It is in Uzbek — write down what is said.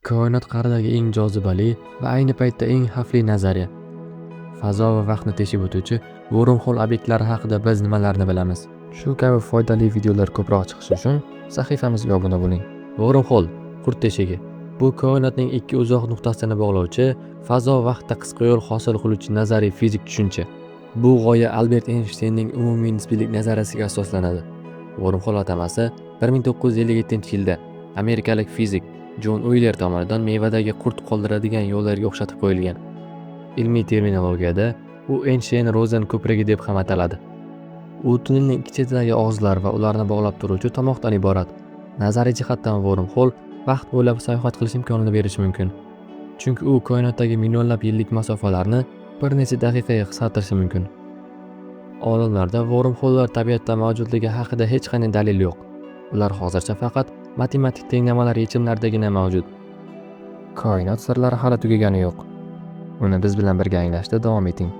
Koinot qa'ridagi eng jozibali va ayni paytda eng xavfli nazariya. Fazo va vaqtni teshib o'tuvchi wormhole obyektlari haqida biz nimalarni bilamiz? Shu kabi foydali videolar ko'proq chiqishi uchun sahifamizga obuna bo'ling. Wormhole qurt teshigi. Bu koinotning ikki uzoq nuqtasini bog'lovchi, fazo vaqtda qisqa yo'l hosil qiluvchi nazariy fizik tushuncha. Bu g'oya Albert Einsteinning umumiy nisbiylik nazariyasiga asoslanadi. Wormhole atamasi 1957-yilda amerikalik fizik Jon Uyler tomonidan mevadagi qurt qoldiradigan yo'llarga o'xshatib qo'yilgan. Ilmiy terminologiyada u Einstein-Rosen ko'prigi deb ham ataladi. U tunnelning ikki chetidagi og'izlar va ularni bog'lab turuvchi tomoqdan iborat. Nazariy jihatdan wormhole vaqt bo'ylab sayohat qilish imkonini berishi mumkin. Chunki u koinotdagi millionlab yillik masofalarni bir necha daqiqaga qisqartirishi mumkin. Olimlarda wormholelar tabiatda mavjudligi haqida hech qanday dalil yo'q. Ular hozircha faqat matematik tenglamalar yechimlaridagina mavjud. Koinot sirlari hali tugagani yo'q. Uni biz bilan birga anglashda davom eting.